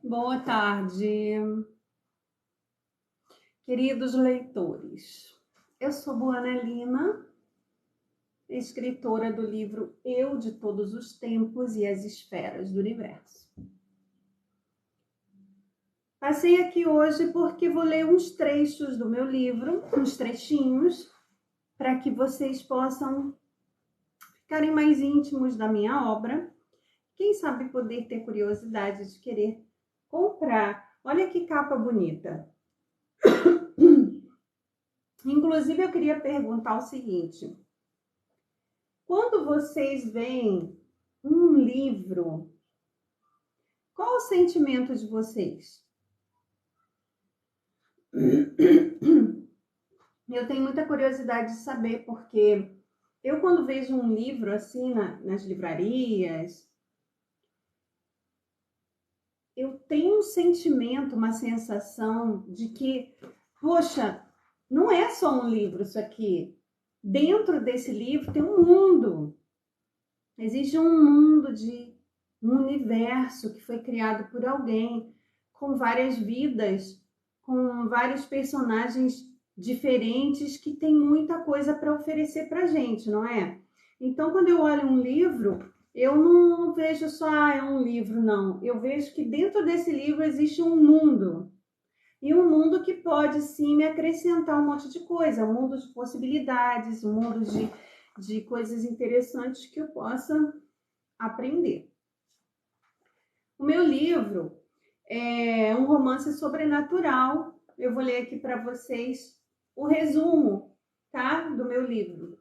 Boa tarde, queridos leitores. Eu sou Boana Lima, escritora do livro Eu de Todos os Tempos e as Esferas do Universo. Passei aqui hoje porque vou ler uns trechos do meu livro, uns trechinhos, para que vocês possam ficarem mais íntimos da minha obra. Quem sabe poder ter curiosidade de querer comprar. Olha que capa bonita. Inclusive, eu queria perguntar o seguinte: quando vocês veem um livro, qual o sentimento de vocês? Eu tenho muita curiosidade de saber, porque eu, quando vejo um livro assim nas livrarias, eu tenho um sentimento, uma sensação de que, poxa, não é só um livro isso aqui. Dentro desse livro tem um mundo. Existe um mundo um universo que foi criado por alguém, com várias vidas, com vários personagens diferentes que tem muita coisa para oferecer para a gente, não é? Então, quando eu olho um livro, eu não vejo só, é um livro, não. Eu vejo que dentro desse livro existe um mundo. E um mundo que pode, sim, me acrescentar um monte de coisa. Um mundo de possibilidades, um mundo de coisas interessantes que eu possa aprender. O meu livro é um romance sobrenatural. Eu vou ler aqui para vocês o resumo, tá? Do meu livro.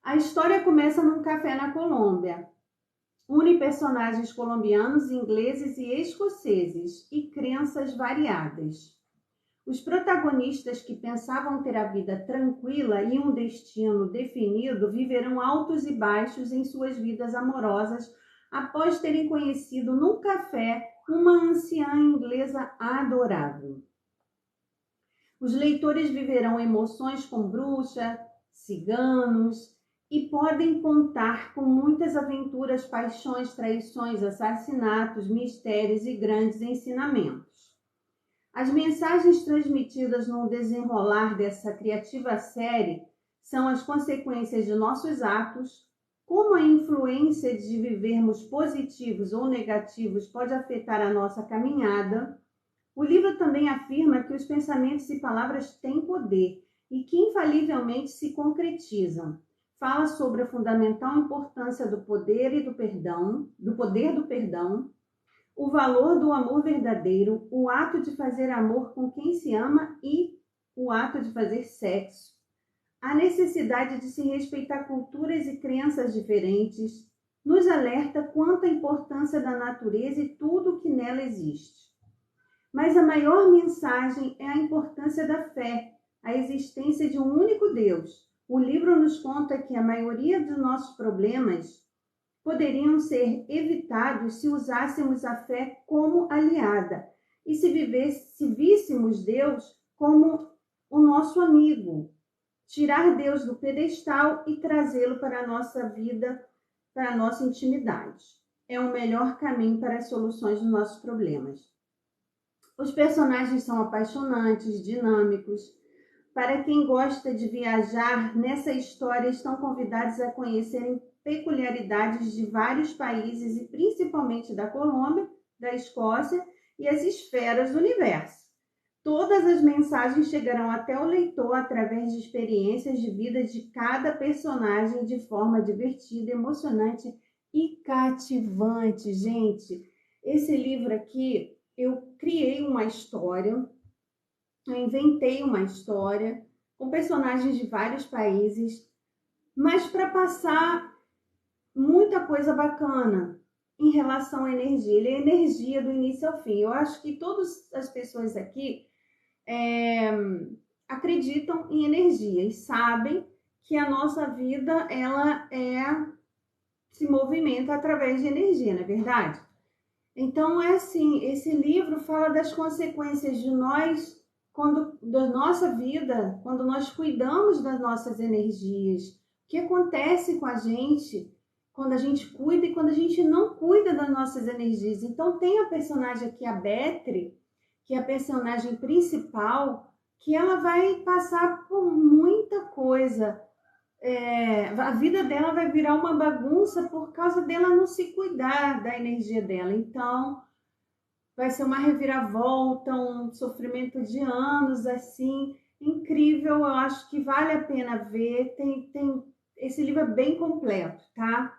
A história começa num café na Colômbia. Une personagens colombianos, ingleses e escoceses e crenças variadas. Os protagonistas que pensavam ter a vida tranquila e um destino definido viverão altos e baixos em suas vidas amorosas após terem conhecido num café uma anciã inglesa adorável. Os leitores viverão emoções com bruxa, ciganos e podem contar com muitas aventuras, paixões, traições, assassinatos, mistérios e grandes ensinamentos. As mensagens transmitidas no desenrolar dessa criativa série são as consequências de nossos atos, como a influência de vivermos positivos ou negativos pode afetar a nossa caminhada. O livro também afirma que os pensamentos e palavras têm poder e que infalivelmente se concretizam. Fala sobre a fundamental importância do poder e do perdão, o valor do amor verdadeiro, o ato de fazer amor com quem se ama e o ato de fazer sexo, a necessidade de se respeitar culturas e crenças diferentes, nos alerta quanto à importância da natureza e tudo o que nela existe. Mas a maior mensagem é a importância da fé, a existência de um único Deus. O livro nos conta que a maioria dos nossos problemas poderiam ser evitados se usássemos a fé como aliada e se víssemos Deus como o nosso amigo. Tirar Deus do pedestal e trazê-lo para a nossa vida, para a nossa intimidade. É o melhor caminho para as soluções dos nossos problemas. Os personagens são apaixonantes, dinâmicos. Para quem gosta de viajar, nessa história estão convidados a conhecerem peculiaridades de vários países e principalmente da Colômbia, da Escócia e as esferas do universo. Todas as mensagens chegarão até o leitor através de experiências de vida de cada personagem de forma divertida, emocionante e cativante. Gente, esse livro aqui, eu criei uma história, eu inventei uma história com personagens de vários países, mas para passar muita coisa bacana em relação à energia. Ele é energia do início ao fim. Eu acho que todas as pessoas aqui acreditam em energia e sabem que a nossa vida ela se movimenta através de energia, não é verdade? Então é assim, esse livro fala das consequências de da nossa vida, quando nós cuidamos das nossas energias, que acontece com a gente quando a gente cuida e quando a gente não cuida das nossas energias. Então tem a personagem aqui, a Betty, que é a personagem principal, que ela vai passar por muita coisa. A vida dela vai virar uma bagunça por causa dela não se cuidar da energia dela. Então vai ser uma reviravolta, um sofrimento de anos, assim, incrível. Eu acho que vale a pena ver. Esse livro é bem completo, tá?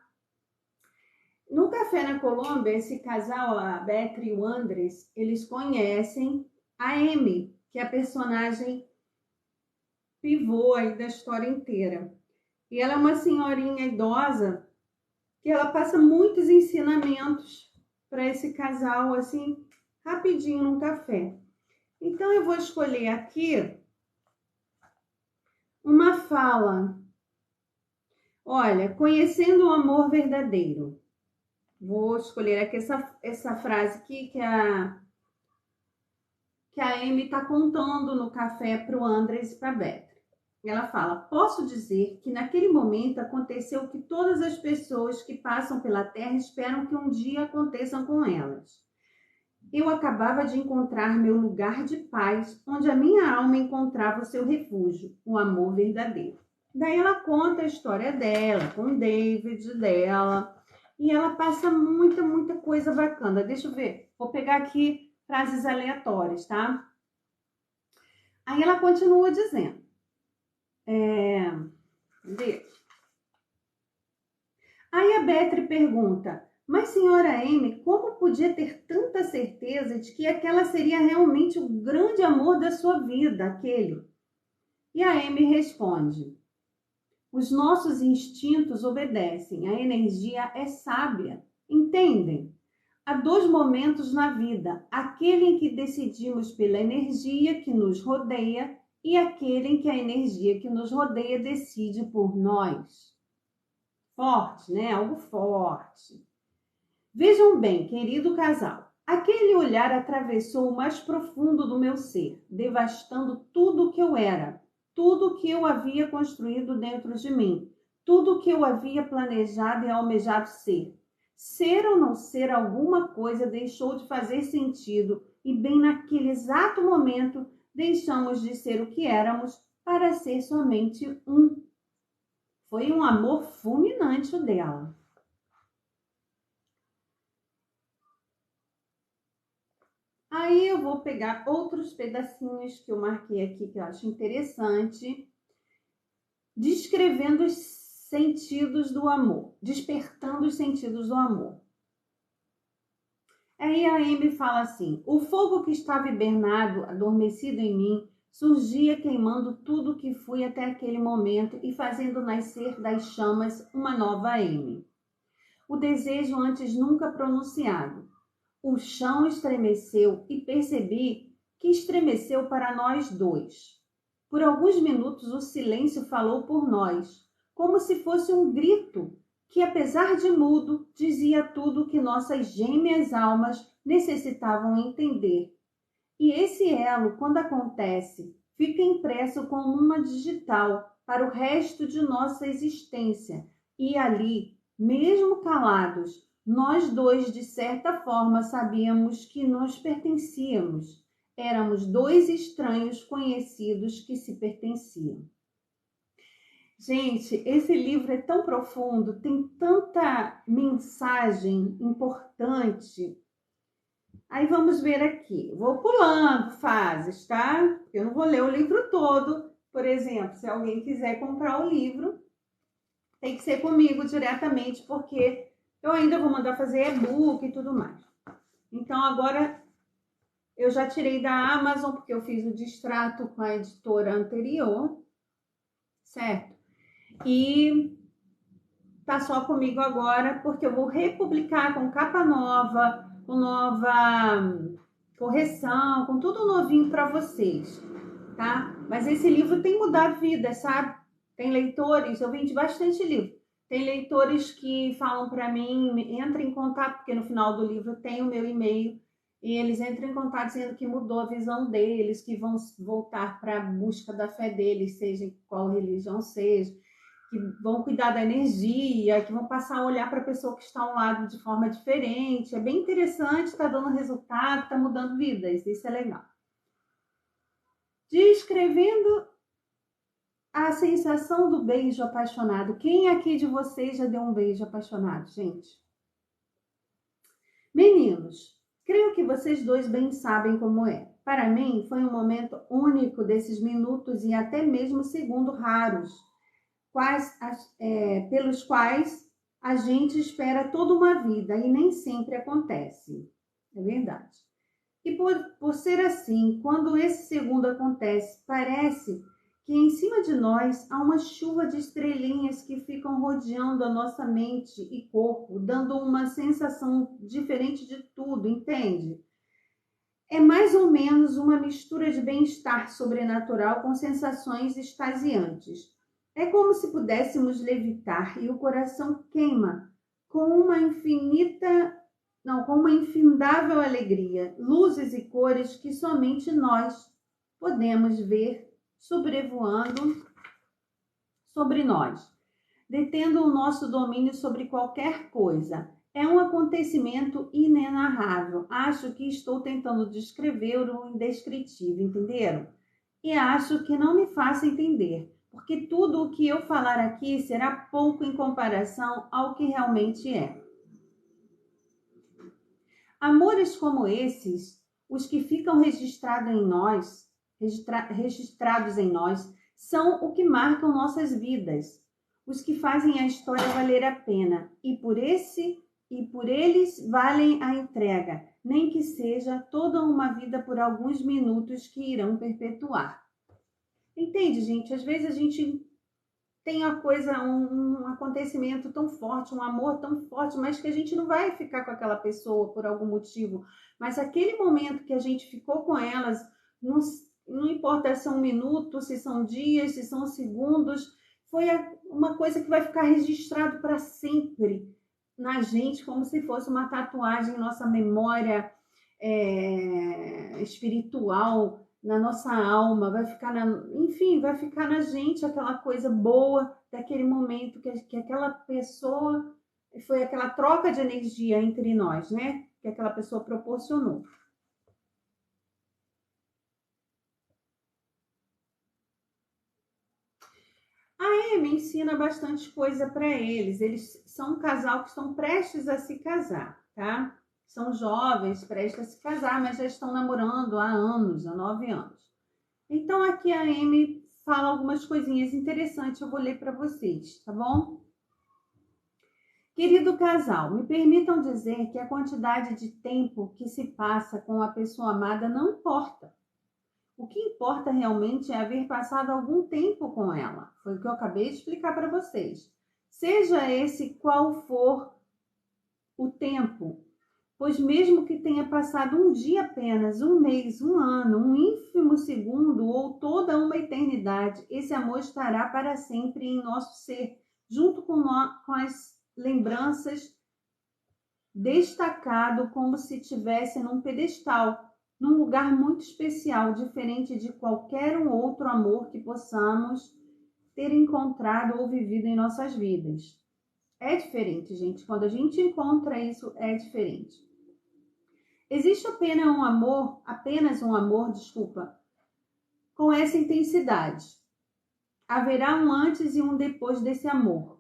No Café na Colômbia, esse casal, a Beth e o Andres, eles conhecem a Amy, que é a personagem pivô aí da história inteira. E ela é uma senhorinha idosa que ela passa muitos ensinamentos para esse casal, assim, rapidinho num café. Então, eu vou escolher aqui uma fala. Olha, conhecendo o amor verdadeiro. Vou escolher aqui essa frase aqui que a Amy está contando no café para o Andres e para a Beth. Ela fala: posso dizer que naquele momento aconteceu o que todas as pessoas que passam pela Terra esperam que um dia aconteçam com elas. Eu acabava de encontrar meu lugar de paz, onde a minha alma encontrava o seu refúgio, o amor verdadeiro. Daí ela conta a história dela, com o David dela, e ela passa muita coisa bacana. Deixa eu ver, vou pegar aqui frases aleatórias, tá? Aí ela continua dizendo, Aí a Betty pergunta, mas senhora Amy, como podia ter tanta certeza de que aquela seria realmente o grande amor da sua vida, aquele? E a Amy responde, os nossos instintos obedecem, a energia é sábia, entendem? Há dois momentos na vida, aquele em que decidimos pela energia que nos rodeia e aquele em que a energia que nos rodeia decide por nós. Forte, né? Algo forte. Vejam bem, querido casal, aquele olhar atravessou o mais profundo do meu ser, devastando tudo o que eu era, tudo o que eu havia construído dentro de mim, tudo o que eu havia planejado e almejado ser. Ser ou não ser alguma coisa deixou de fazer sentido e bem naquele exato momento deixamos de ser o que éramos para ser somente um. Foi um amor fulminante o dela. Aí eu vou pegar outros pedacinhos que eu marquei aqui que eu acho interessante, descrevendo os sentidos do amor, despertando os sentidos do amor. Aí a Amy fala assim, o fogo que estava hibernado, adormecido em mim, surgia queimando tudo que fui até aquele momento e fazendo nascer das chamas uma nova Amy. O desejo antes nunca pronunciado. O chão estremeceu e percebi que estremeceu para nós dois. Por alguns minutos o silêncio falou por nós, como se fosse um grito que, apesar de mudo, dizia tudo o que nossas gêmeas almas necessitavam entender. E esse elo, quando acontece, fica impresso como uma digital para o resto de nossa existência. E ali, mesmo calados, nós dois, de certa forma, sabíamos que nos pertencíamos. Éramos dois estranhos conhecidos que se pertenciam. Gente, esse livro é tão profundo, tem tanta mensagem importante. Aí vamos ver aqui. Vou pulando fases, tá? Eu não vou ler o livro todo. Por exemplo, se alguém quiser comprar o livro, tem que ser comigo diretamente, porque eu ainda vou mandar fazer e-book e tudo mais. Então, agora eu já tirei da Amazon, porque eu fiz o distrato com a editora anterior, certo? E tá só comigo agora, porque eu vou republicar com capa nova, com nova correção, com tudo novinho para vocês, tá? Mas esse livro tem mudado vida, sabe? Tem leitores, eu vendi bastante livro. Tem leitores que falam para mim, entra em contato, porque no final do livro tem o meu e-mail, e eles entram em contato dizendo que mudou a visão deles, que vão voltar para a busca da fé deles, seja qual religião seja. que vão cuidar da energia, que vão passar a olhar para a pessoa que está ao lado de forma diferente. É bem interessante, está dando resultado, está mudando vidas, isso é legal. Descrevendo a sensação do beijo apaixonado. Quem aqui de vocês já deu um beijo apaixonado, gente? Meninos, creio que vocês dois bem sabem como é. Para mim, foi um momento único desses minutos e até mesmo segundos raros, pelos quais a gente espera toda uma vida e nem sempre acontece. É verdade. E por ser assim, quando esse segundo acontece, parece que em cima de nós há uma chuva de estrelinhas que ficam rodeando a nossa mente e corpo, dando uma sensação diferente de tudo, entende? É mais ou menos uma mistura de bem-estar sobrenatural com sensações extasiantes. É como se pudéssemos levitar e o coração queima com uma infindável alegria, luzes e cores que somente nós podemos ver sobrevoando sobre nós, detendo o nosso domínio sobre qualquer coisa. É um acontecimento inenarrável. Acho que estou tentando descrever o indescritível, entenderam? E acho que não me faço entender, porque tudo o que eu falar aqui será pouco em comparação ao que realmente é. Amores como esses, os que ficam registrados em nós, são o que marcam nossas vidas, os que fazem a história valer a pena, e por eles valem a entrega, nem que seja toda uma vida por alguns minutos que irão perpetuar. Entende, gente? Às vezes a gente tem um acontecimento tão forte, um amor tão forte, mas que a gente não vai ficar com aquela pessoa por algum motivo. Mas aquele momento que a gente ficou com elas, não importa se é um minuto, se são dias, se são segundos, foi uma coisa que vai ficar registrado para sempre na gente, como se fosse uma tatuagem em nossa memória espiritual, na nossa alma, vai ficar na gente aquela coisa boa daquele momento que aquela pessoa, foi aquela troca de energia entre nós, né? Que aquela pessoa proporcionou. A Amy ensina bastante coisa para eles. Eles são um casal que estão prestes a se casar, tá? São jovens, prestes a se casar, mas já estão namorando há anos, há 9 anos. Então, aqui a Amy fala algumas coisinhas interessantes, eu vou ler para vocês, tá bom? Querido casal, me permitam dizer que a quantidade de tempo que se passa com a pessoa amada não importa. O que importa realmente é haver passado algum tempo com ela. Foi o que eu acabei de explicar para vocês. Seja esse qual for o tempo, pois mesmo que tenha passado um dia apenas, um mês, um ano, um ínfimo segundo ou toda uma eternidade, esse amor estará para sempre em nosso ser, junto com as lembranças, destacado como se estivesse num pedestal, num lugar muito especial, diferente de qualquer outro amor que possamos ter encontrado ou vivido em nossas vidas. É diferente, gente. Quando a gente encontra isso, é diferente. Existe apenas um amor, com essa intensidade. Haverá um antes e um depois desse amor.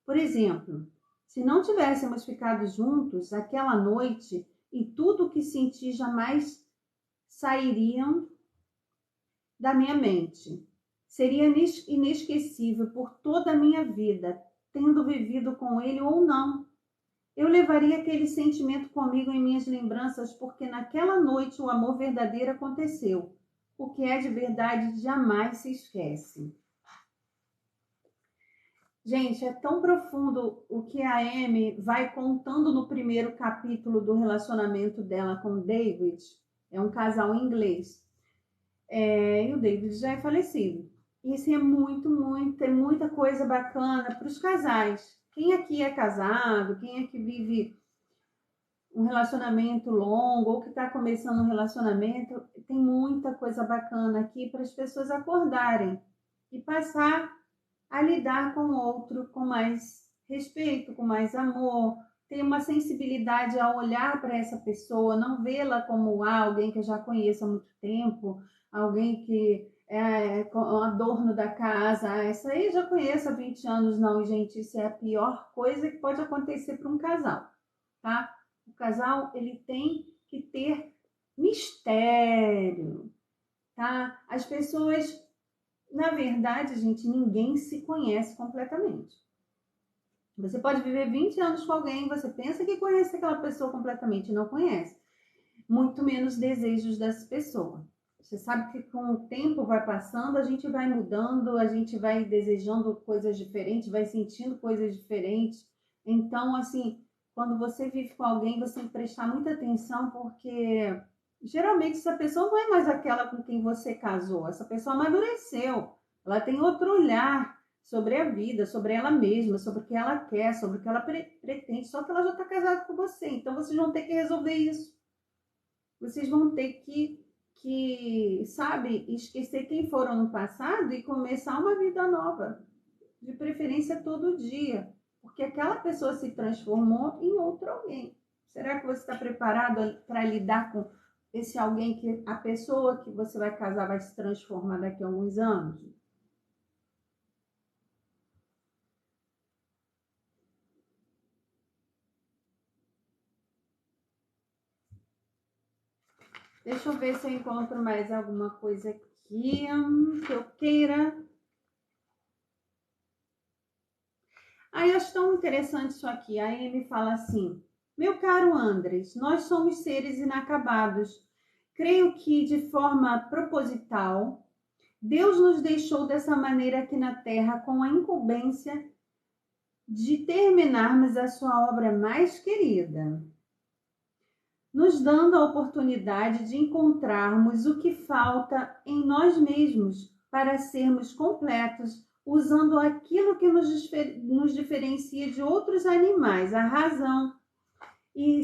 Por exemplo, se não tivéssemos ficado juntos aquela noite e tudo o que senti jamais sairiam da minha mente, seria inesquecível por toda a minha vida, tendo vivido com ele ou não. Eu levaria aquele sentimento comigo em minhas lembranças, porque naquela noite o amor verdadeiro aconteceu. O que é de verdade jamais se esquece. Gente, é tão profundo o que a Amy vai contando no primeiro capítulo do relacionamento dela com o David. É um casal inglês. E o David já é falecido. Isso é muita coisa bacana para os casais. Quem aqui é casado, quem aqui vive um relacionamento longo ou que está começando um relacionamento, tem muita coisa bacana aqui para as pessoas acordarem e passar a lidar com o outro com mais respeito, com mais amor, ter uma sensibilidade ao olhar para essa pessoa, não vê-la como alguém que eu já conheço há muito tempo, alguém que é um adorno da casa. Essa aí eu já conheço há 20 anos. Não, gente, isso é a pior coisa que pode acontecer para um casal, tá? O casal, ele tem que ter mistério, tá? As pessoas, na verdade, gente, ninguém se conhece completamente. Você pode viver 20 anos com alguém, você pensa que conhece aquela pessoa completamente, não conhece. Muito menos desejos dessa pessoa. Você sabe que com o tempo vai passando, a gente vai mudando, a gente vai desejando coisas diferentes, vai sentindo coisas diferentes. Então, assim, quando você vive com alguém, você tem que prestar muita atenção, porque geralmente essa pessoa não é mais aquela com quem você casou. Essa pessoa amadureceu, ela tem outro olhar sobre a vida, sobre ela mesma, sobre o que ela quer, sobre o que ela pretende, só que ela já está casada com você. Então, vocês vão ter que resolver isso. Vocês vão ter sabe, esquecer quem foram no passado e começar uma vida nova, de preferência todo dia, porque aquela pessoa se transformou em outro alguém. Será que você está preparado para lidar com esse alguém, que a pessoa que você vai casar vai se transformar daqui a alguns anos? Deixa eu ver se eu encontro mais alguma coisa aqui que eu queira. Aí eu acho tão interessante isso aqui. A Amy fala assim: meu caro Andres, nós somos seres inacabados. Creio que, de forma proposital, Deus nos deixou dessa maneira aqui na Terra, com a incumbência de terminarmos a sua obra mais querida, nos dando a oportunidade de encontrarmos o que falta em nós mesmos para sermos completos, usando aquilo que nos diferencia de outros animais, a razão. E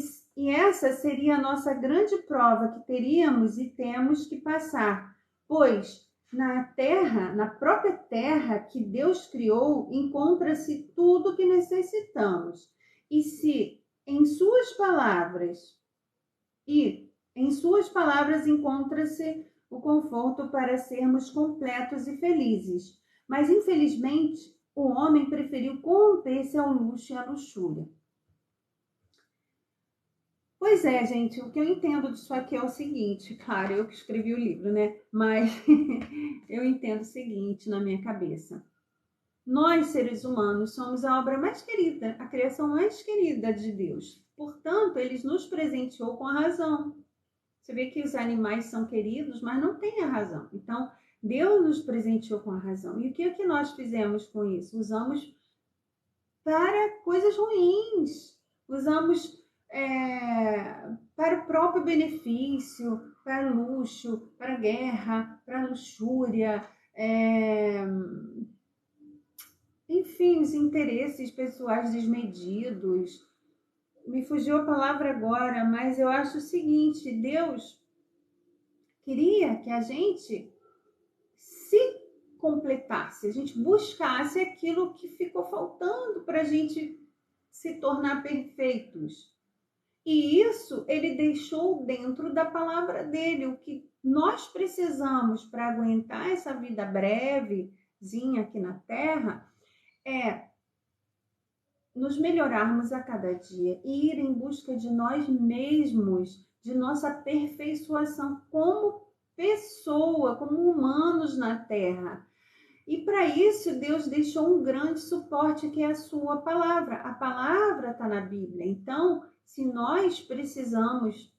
essa seria a nossa grande prova que teríamos e temos que passar, pois na terra, na própria terra que Deus criou, encontra-se tudo o que necessitamos. E se em suas palavras em suas palavras encontra-se o conforto para sermos completos e felizes. Mas, infelizmente, o homem preferiu corromper-se ao luxo e à luxúria. Pois é, gente, o que eu entendo disso aqui é o seguinte, claro, eu que escrevi o livro, né? Mas eu entendo o seguinte na minha cabeça. Nós, seres humanos, somos a obra mais querida, a criação mais querida de Deus. Portanto, ele nos presenteou com a razão. Você vê que os animais são queridos, mas não têm a razão. Então, Deus nos presenteou com a razão. E o que é que nós fizemos com isso? Usamos para coisas ruins. Usamos para o próprio benefício, para luxo, para guerra, para luxúria, enfim, os interesses pessoais desmedidos. Me fugiu a palavra agora, mas eu acho o seguinte: Deus queria que a gente se completasse, a gente buscasse aquilo que ficou faltando para a gente se tornar perfeitos. E isso ele deixou dentro da palavra dele. O que nós precisamos para aguentar essa vida brevezinha aqui na Terra é nos melhorarmos a cada dia e ir em busca de nós mesmos, de nossa aperfeiçoação como pessoa, como humanos na Terra. E para isso, Deus deixou um grande suporte, que é a sua palavra. A palavra está na Bíblia. Então, se nós precisamos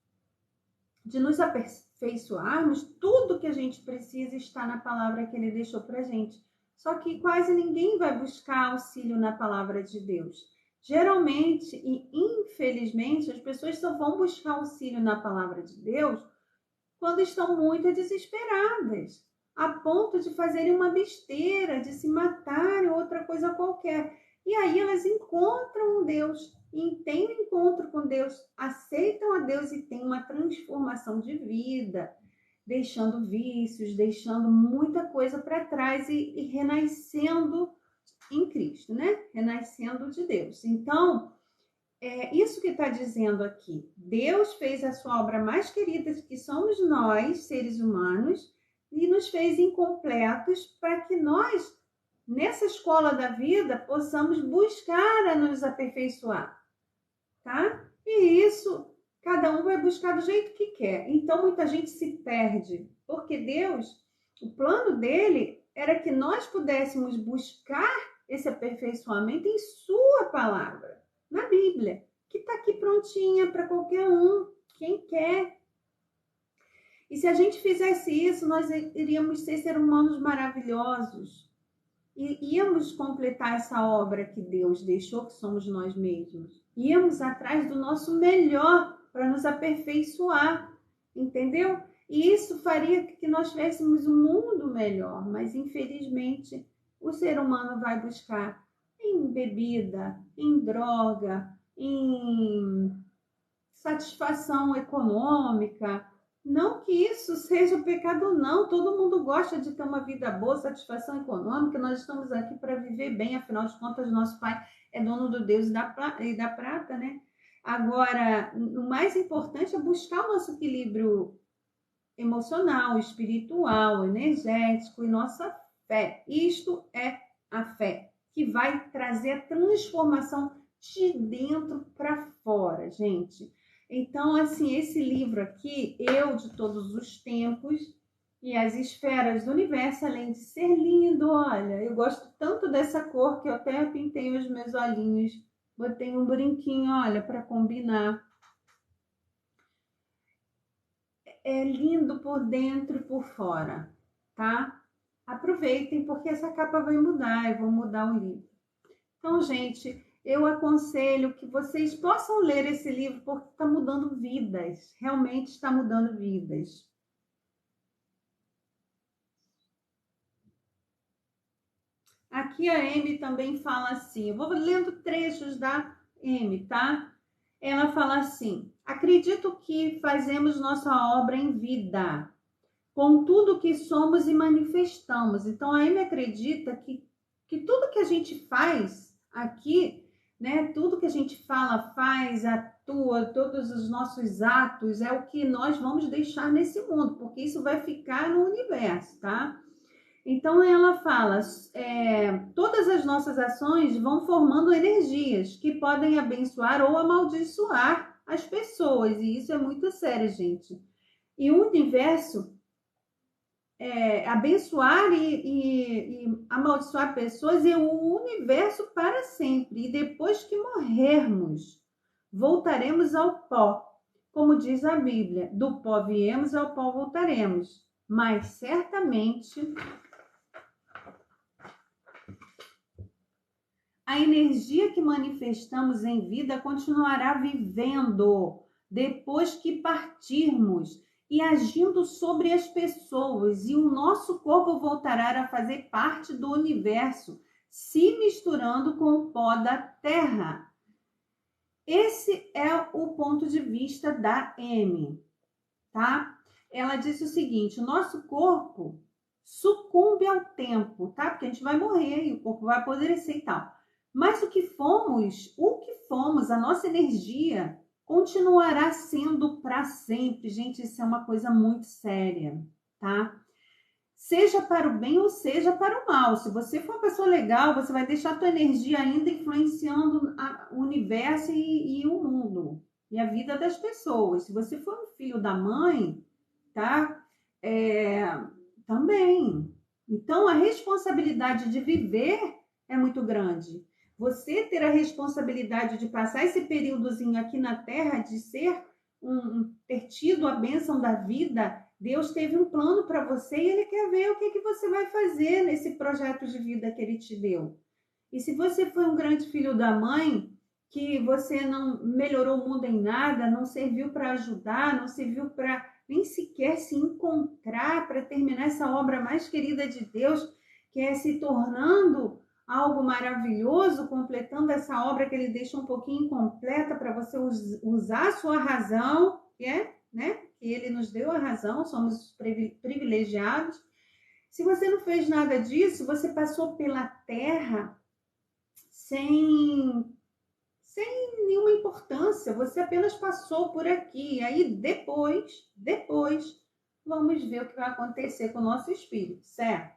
de nos aperfeiçoarmos, tudo que a gente precisa está na palavra que ele deixou para a gente. Só que quase ninguém vai buscar auxílio na palavra de Deus. Geralmente e infelizmente, as pessoas só vão buscar auxílio na palavra de Deus quando estão muito desesperadas, a ponto de fazerem uma besteira, de se matarem ou outra coisa qualquer. E aí elas encontram um Deus, e têm um encontro com Deus, aceitam a Deus e têm uma transformação de vida, deixando vícios, deixando muita coisa para trás e renascendo em Cristo, né? Renascendo de Deus. Então, é isso que está dizendo aqui. Deus fez a sua obra mais querida, que somos nós, seres humanos, e nos fez incompletos para que nós, nessa escola da vida, possamos buscar a nos aperfeiçoar, tá? E isso, cada um vai buscar do jeito que quer. Então, muita gente se perde, porque Deus, o plano dele era que nós pudéssemos buscar esse aperfeiçoamento em sua palavra, na Bíblia, que está aqui prontinha para qualquer um, quem quer. E se a gente fizesse isso, nós iríamos ser seres humanos maravilhosos. E íamos completar essa obra que Deus deixou, que somos nós mesmos. Íamos atrás do nosso melhor para nos aperfeiçoar, entendeu? E isso faria que nós tivéssemos um mundo melhor, mas infelizmente o ser humano vai buscar em bebida, em droga, em satisfação econômica. Não que isso seja pecado, não. Todo mundo gosta de ter uma vida boa, satisfação econômica. Nós estamos aqui para viver bem, afinal de contas, nosso Pai é dono do Deus e da prata, né? Agora, o mais importante é buscar o nosso equilíbrio emocional, espiritual, energético e nossa fé. Isto é a fé, que vai trazer a transformação de dentro para fora, gente. Então, assim, esse livro aqui, Eu de Todos os Tempos e as Esferas do Universo, além de ser lindo, olha, eu gosto tanto dessa cor que eu até pintei os meus olhinhos, botei um brinquinho, olha, para combinar. É lindo por dentro e por fora, tá? Aproveitem, porque essa capa vai mudar, eu vou mudar o livro. Então, gente, eu aconselho que vocês possam ler esse livro, porque está mudando vidas, realmente está mudando vidas. Aqui a Amy também fala assim, eu vou lendo trechos da Amy, tá? Ela fala assim, acredito que fazemos nossa obra em vida, com tudo que somos e manifestamos. Então, a Amy acredita que tudo que a gente faz aqui, né, tudo que a gente fala, faz, atua, todos os nossos atos, é o que nós vamos deixar nesse mundo, porque isso vai ficar no universo, tá? Então, ela fala, todas as nossas ações vão formando energias que podem abençoar ou amaldiçoar as pessoas, e isso é muito sério, gente. E o universo abençoar e amaldiçoar pessoas e o universo para sempre. E depois que morrermos, voltaremos ao pó. Como diz a Bíblia, do pó viemos e ao pó voltaremos. Mas certamente a energia que manifestamos em vida continuará vivendo depois que partirmos e agindo sobre as pessoas, e o nosso corpo voltará a fazer parte do universo, se misturando com o pó da terra. Esse é o ponto de vista da Amy, tá? Ela disse o seguinte, o nosso corpo sucumbe ao tempo, tá? Porque a gente vai morrer e o corpo vai apodrecer e tal. Mas o que fomos, a nossa energia continuará sendo para sempre. Gente, isso é uma coisa muito séria, tá? Seja para o bem ou seja para o mal. Se você for uma pessoa legal, você vai deixar a tua energia ainda influenciando o universo e o mundo. E a vida das pessoas. Se você for um filho da mãe, tá? Também. Então, a responsabilidade de viver é muito grande. Você ter a responsabilidade de passar esse períodozinho aqui na Terra, de ser ter tido a bênção da vida, Deus teve um plano para você e Ele quer ver o que você vai fazer nesse projeto de vida que Ele te deu. E se você foi um grande filho da mãe, que você não melhorou o mundo em nada, não serviu para ajudar, não serviu para nem sequer se encontrar, para terminar essa obra mais querida de Deus, que é se tornando algo maravilhoso, completando essa obra que Ele deixa um pouquinho incompleta para você usar a sua razão, né? Que Ele nos deu a razão, somos privilegiados. Se você não fez nada disso, você passou pela terra sem nenhuma importância, você apenas passou por aqui. Aí depois, vamos ver o que vai acontecer com o nosso espírito, certo?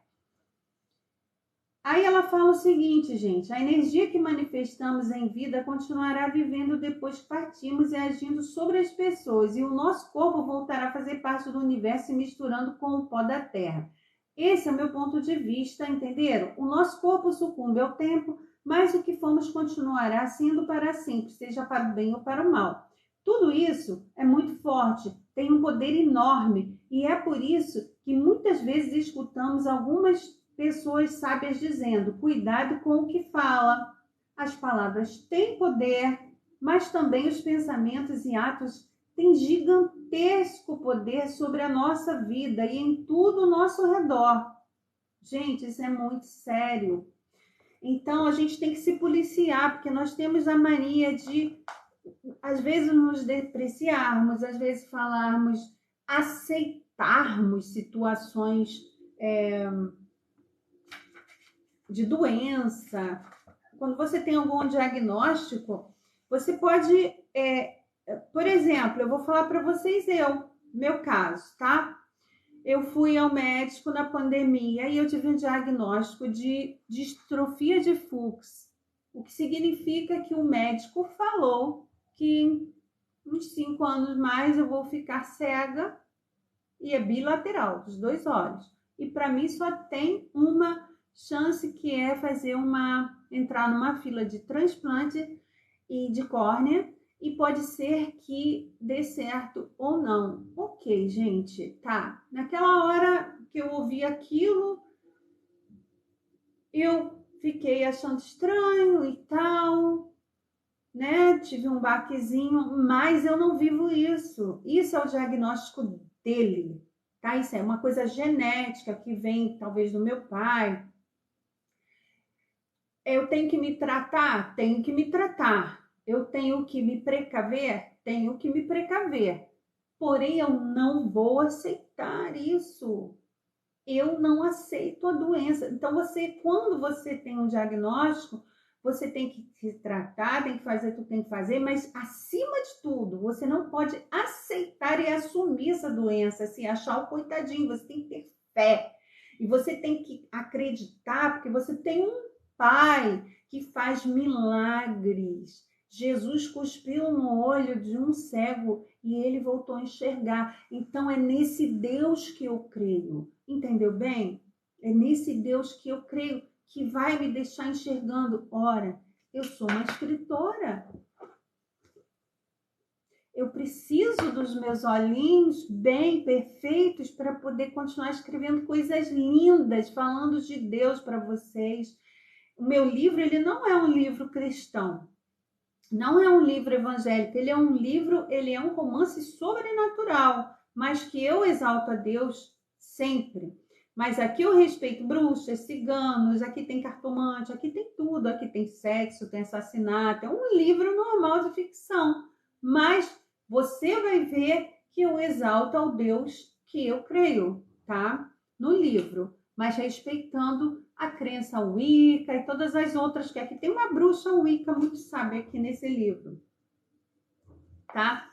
Aí ela fala o seguinte, gente: a energia que manifestamos em vida continuará vivendo depois que partimos e agindo sobre as pessoas, e o nosso corpo voltará a fazer parte do universo se misturando com o pó da terra. Esse é o meu ponto de vista, entenderam? O nosso corpo sucumbe ao tempo, mas o que fomos continuará sendo para sempre, seja para o bem ou para o mal. Tudo isso é muito forte, tem um poder enorme, e é por isso que muitas vezes escutamos algumas pessoas sábias dizendo: cuidado com o que fala. As palavras têm poder, mas também os pensamentos e atos têm gigantesco poder sobre a nossa vida e em tudo ao nosso redor. Gente, isso é muito sério. Então, a gente tem que se policiar, porque nós temos a mania de, às vezes, nos depreciarmos, às vezes falarmos, aceitarmos situações de doença. Quando você tem algum diagnóstico, você pode, por exemplo, eu vou falar para vocês meu caso, tá? Eu fui ao médico na pandemia e eu tive um diagnóstico de distrofia de Fuchs, o que significa que o médico falou que em uns 5 anos mais eu vou ficar cega, e é bilateral, dos 2 olhos. E para mim só tem uma chance, que é entrar numa fila de transplante e de córnea, e pode ser que dê certo ou não. Ok, gente, tá. Naquela hora que eu ouvi aquilo, eu fiquei achando estranho e tal, né? Tive um baquezinho, mas eu não vivo isso. Isso é o diagnóstico dele, tá? Isso é uma coisa genética que vem talvez do meu pai. Eu tenho que me tratar? Tenho que me tratar. Eu tenho que me precaver? Tenho que me precaver. Porém, eu não vou aceitar isso. Eu não aceito a doença. Então, quando você tem um diagnóstico, você tem que se tratar, tem que fazer tudo que tem que fazer, mas acima de tudo, você não pode aceitar e assumir essa doença, se achar o coitadinho. Você tem que ter fé. E você tem que acreditar, porque você tem um Pai que faz milagres. Jesus cuspiu no olho de um cego e ele voltou a enxergar. Então é nesse Deus que eu creio. Entendeu bem? É nesse Deus que eu creio, que vai me deixar enxergando. Ora, eu sou uma escritora. Eu preciso dos meus olhinhos bem perfeitos para poder continuar escrevendo coisas lindas, falando de Deus para vocês. O meu livro, ele não é um livro cristão, não é um livro evangélico, ele é um romance sobrenatural, mas que eu exalto a Deus sempre. Mas aqui eu respeito bruxas, ciganos, aqui tem cartomante, aqui tem tudo, aqui tem sexo, tem assassinato, é um livro normal de ficção, mas você vai ver que eu exalto ao Deus que eu creio, tá? No livro, mas respeitando a crença Wicca e todas as outras, que aqui tem uma bruxa Wicca muito sábia aqui nesse livro, tá?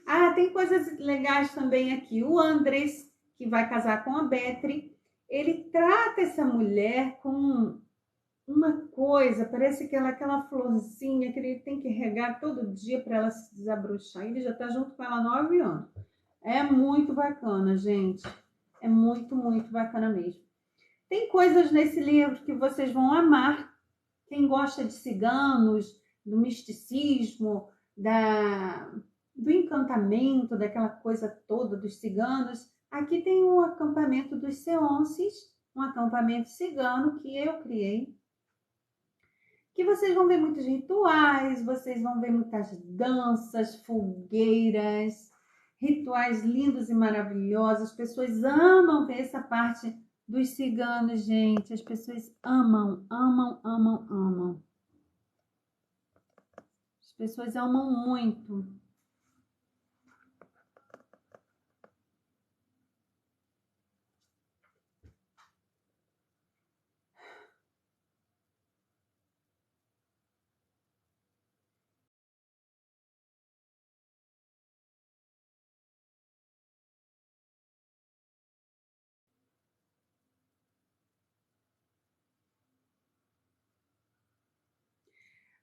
Ah, tem coisas legais também aqui. O Andrés, que vai casar com a Betri, ele trata essa mulher com uma coisa, parece que ela é aquela florzinha que ele tem que regar todo dia para ela se desabrochar. Ele já está junto com ela há 9 anos. É muito bacana, gente. É muito, muito bacana mesmo. Tem coisas nesse livro que vocês vão amar. Quem gosta de ciganos, do misticismo, do encantamento, daquela coisa toda dos ciganos. Aqui tem um acampamento dos Seonses, um acampamento cigano que eu criei, que vocês vão ver muitos rituais, vocês vão ver muitas danças, fogueiras, rituais lindos e maravilhosos. As pessoas amam ver essa parte dos ciganos, gente. As pessoas amam, amam, amam, amam. As pessoas amam muito.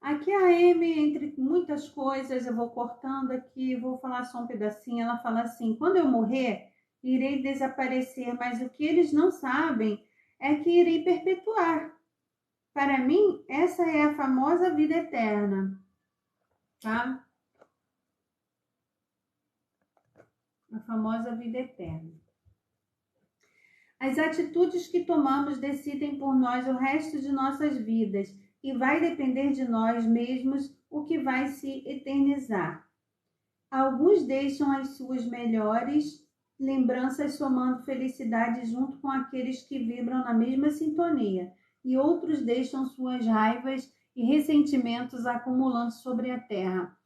Aqui a Amy, entre muitas coisas, eu vou cortando aqui, vou falar só um pedacinho. Ela fala assim: quando eu morrer, irei desaparecer, mas o que eles não sabem é que irei perpetuar. Para mim, essa é a famosa vida eterna, tá? A famosa vida eterna. As atitudes que tomamos decidem por nós o resto de nossas vidas e vai depender de nós mesmos o que vai se eternizar. Alguns deixam as suas melhores lembranças somando felicidade junto com aqueles que vibram na mesma sintonia, e outros deixam suas raivas e ressentimentos acumulando sobre a terra.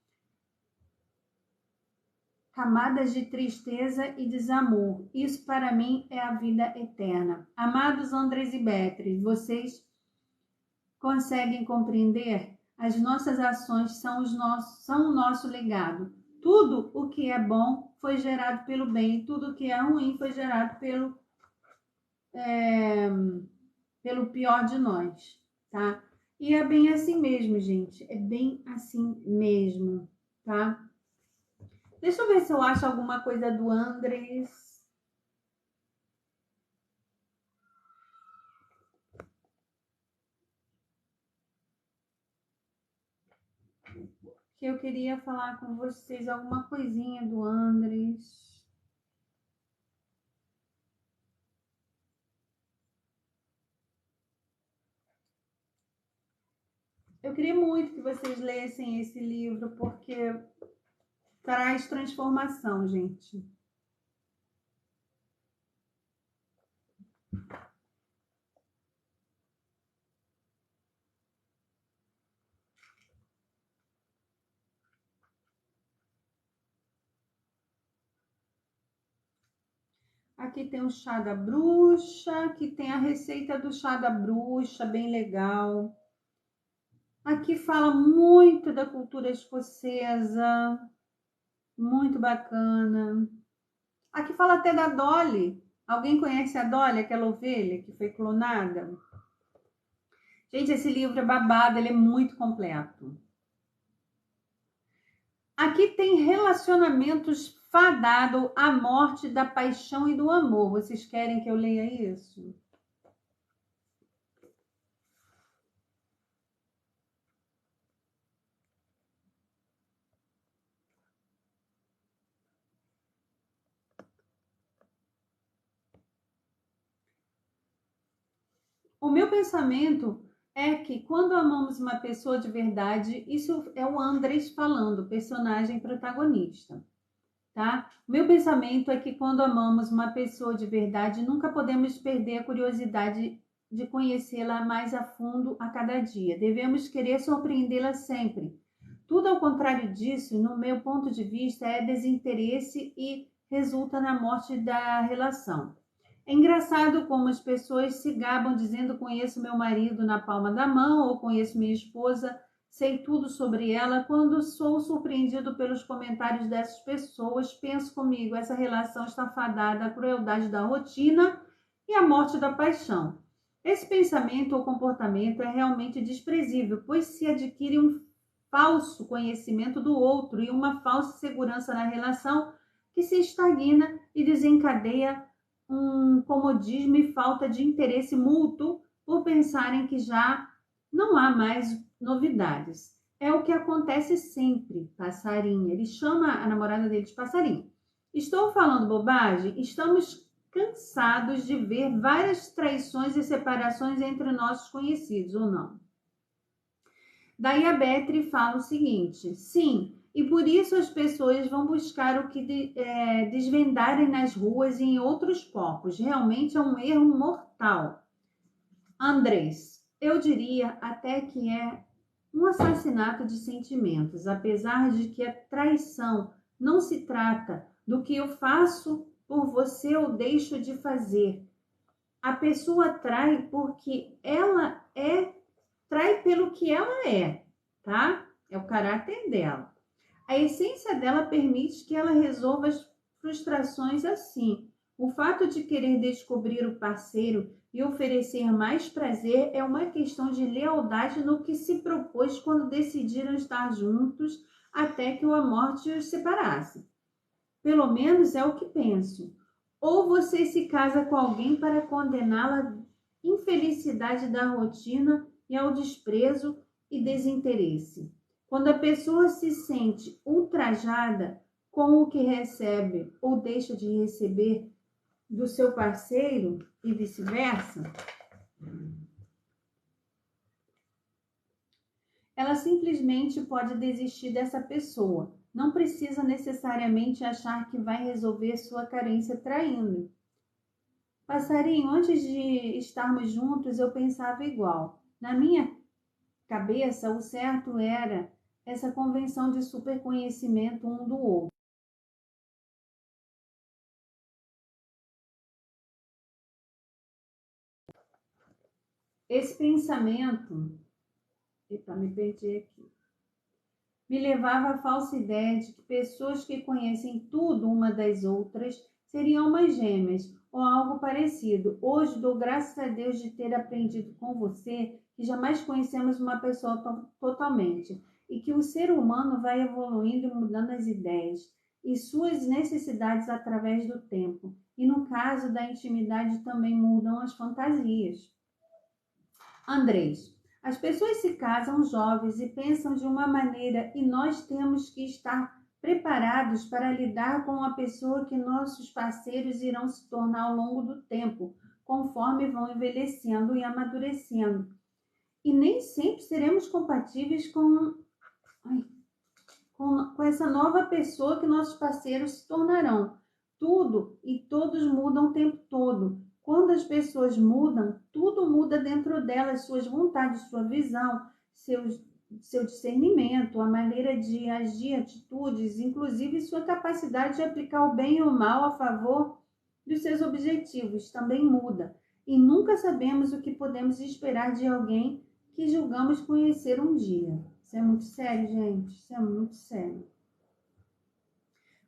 Camadas de tristeza e desamor. Isso para mim é a vida eterna. Amados Andrés e Beatriz, vocês conseguem compreender? As nossas ações são o nosso legado. Tudo o que é bom foi gerado pelo bem, e tudo o que é ruim foi gerado pelo pior de nós, tá? E é bem assim mesmo, gente. É bem assim mesmo, tá? Deixa eu ver se eu acho alguma coisa do Andrés. Que eu queria falar com vocês alguma coisinha do Andrés. Eu queria muito que vocês lessem esse livro, porque traz transformação, gente. Aqui tem o chá da bruxa, aqui tem a receita do chá da bruxa, bem legal. Aqui fala muito da cultura escocesa, muito bacana. Aqui fala até da Dolly. Alguém conhece a Dolly, aquela ovelha que foi clonada? Gente, esse livro é babado, ele é muito completo. Aqui tem relacionamentos fadado à morte da paixão e do amor. Vocês querem que eu leia isso? O meu pensamento é que quando amamos uma pessoa de verdade, isso é o Andrés falando, personagem protagonista, tá? O meu pensamento é que quando amamos uma pessoa de verdade, nunca podemos perder a curiosidade de conhecê-la mais a fundo a cada dia. Devemos querer surpreendê-la sempre. Tudo ao contrário disso, no meu ponto de vista, é desinteresse e resulta na morte da relação. É engraçado como as pessoas se gabam dizendo: conheço meu marido na palma da mão, ou conheço minha esposa, sei tudo sobre ela. Quando sou surpreendido pelos comentários dessas pessoas, penso comigo: essa relação está fadada à crueldade da rotina e à morte da paixão. Esse pensamento ou comportamento é realmente desprezível, pois se adquire um falso conhecimento do outro e uma falsa segurança na relação que se estagna e desencadeia um comodismo e falta de interesse mútuo por pensarem que já não há mais novidades. É o que acontece sempre, passarinha. Ele chama a namorada dele de passarinha. Estou falando bobagem? Estamos cansados de ver várias traições e separações entre nossos conhecidos, ou não? Daí a Betty fala o seguinte: sim, e por isso as pessoas vão buscar o que desvendarem nas ruas e em outros corpos. Realmente é um erro mortal. Andrés, eu diria até que é um assassinato de sentimentos, apesar de que a traição não se trata do que eu faço por você ou deixo de fazer. A pessoa trai porque ela trai pelo que ela é, tá? É o caráter dela. A essência dela permite que ela resolva as frustrações assim. O fato de querer descobrir o parceiro e oferecer mais prazer é uma questão de lealdade no que se propôs quando decidiram estar juntos até que a morte os separasse. Pelo menos é o que penso. Ou você se casa com alguém para condená-la à infelicidade da rotina e ao desprezo e desinteresse. Quando a pessoa se sente ultrajada com o que recebe ou deixa de receber do seu parceiro e vice-versa, ela simplesmente pode desistir dessa pessoa. Não precisa necessariamente achar que vai resolver sua carência traindo. Passarinho, antes de estarmos juntos, eu pensava igual. Na minha cabeça, o certo era essa convenção de superconhecimento um do outro. Esse pensamento, me perdi aqui, me levava à falsa ideia de que pessoas que conhecem tudo uma das outras seriam umas gêmeas ou algo parecido. Hoje dou graças a Deus de ter aprendido com você que jamais conhecemos uma pessoa totalmente e que o ser humano vai evoluindo e mudando as ideias e suas necessidades através do tempo. E no caso da intimidade também mudam as fantasias. Andrés, as pessoas se casam jovens e pensam de uma maneira e nós temos que estar preparados para lidar com a pessoa que nossos parceiros irão se tornar ao longo do tempo, conforme vão envelhecendo e amadurecendo. E nem sempre seremos compatíveis com essa nova pessoa que nossos parceiros se tornarão. Tudo e todos mudam o tempo todo. Quando as pessoas mudam, tudo muda dentro delas, suas vontades, sua visão, seu discernimento, a maneira de agir, atitudes, inclusive sua capacidade de aplicar o bem e o mal a favor dos seus objetivos também muda. E nunca sabemos o que podemos esperar de alguém que julgamos conhecer um dia. Isso é muito sério, gente. Isso é muito sério.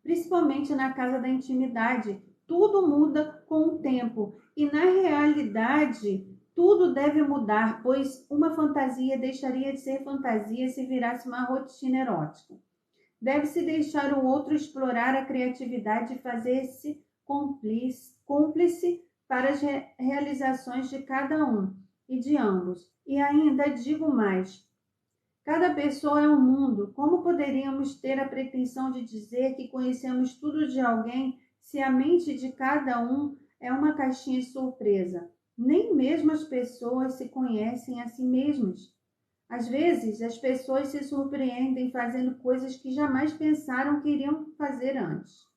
Principalmente na casa da intimidade, tudo muda com o tempo. E na realidade, tudo deve mudar, pois uma fantasia deixaria de ser fantasia se virasse uma rotina erótica. Deve-se deixar o outro explorar a criatividade e fazer-se cúmplice para as realizações de cada um e de ambos. E ainda digo mais, cada pessoa é um mundo. Como poderíamos ter a pretensão de dizer que conhecemos tudo de alguém se a mente de cada um é uma caixinha de surpresa? Nem mesmo as pessoas se conhecem a si mesmas. Às vezes, as pessoas se surpreendem fazendo coisas que jamais pensaram que iriam fazer antes.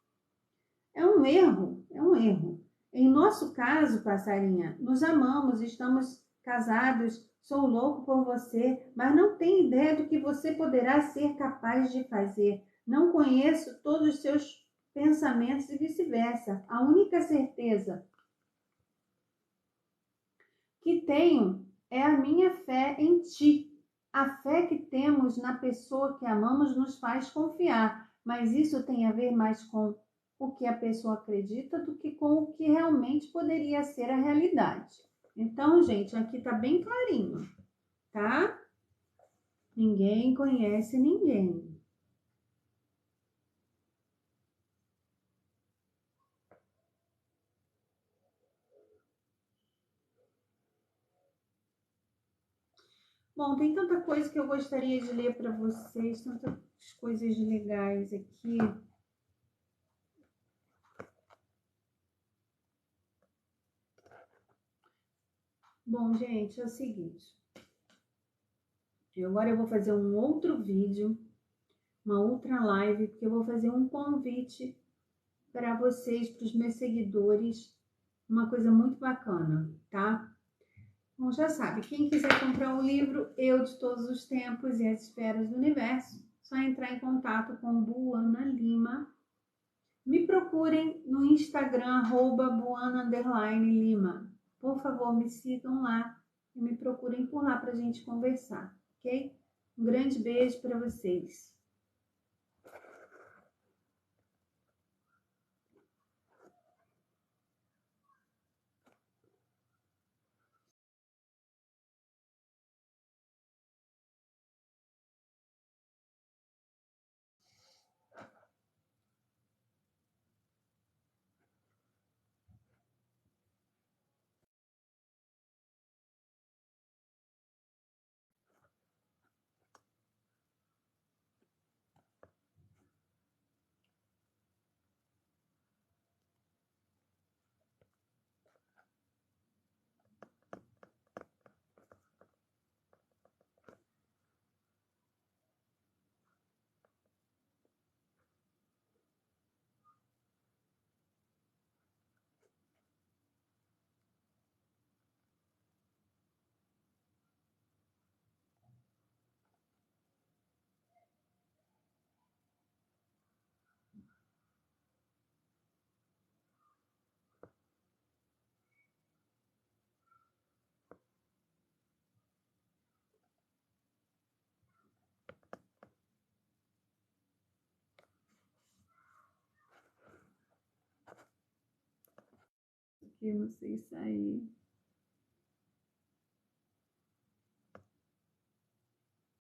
É um erro, é um erro. Em nosso caso, passarinha, nos amamos, estamos casados, sou louco por você, mas não tenho ideia do que você poderá ser capaz de fazer. Não conheço todos os seus pensamentos e vice-versa. A única certeza que tenho é a minha fé em ti. A fé que temos na pessoa que amamos nos faz confiar, mas isso tem a ver mais com o que a pessoa acredita do que com o que realmente poderia ser a realidade. Então, gente, aqui tá bem clarinho, tá? Ninguém conhece ninguém. Bom, tem tanta coisa que eu gostaria de ler para vocês, tantas coisas legais aqui. Bom, gente, é o seguinte. Agora eu vou fazer um outro vídeo, uma outra live, porque eu vou fazer um convite para vocês, para os meus seguidores, uma coisa muito bacana, tá? Bom, já sabe, quem quiser comprar o livro Eu de Todos os Tempos e as Esferas do Universo, só entrar em contato com Buana Lima. Me procurem no Instagram, @buana_lima. Por favor, me sigam lá e me procurem por lá para a gente conversar, ok? Um grande beijo para vocês. que não sei sair.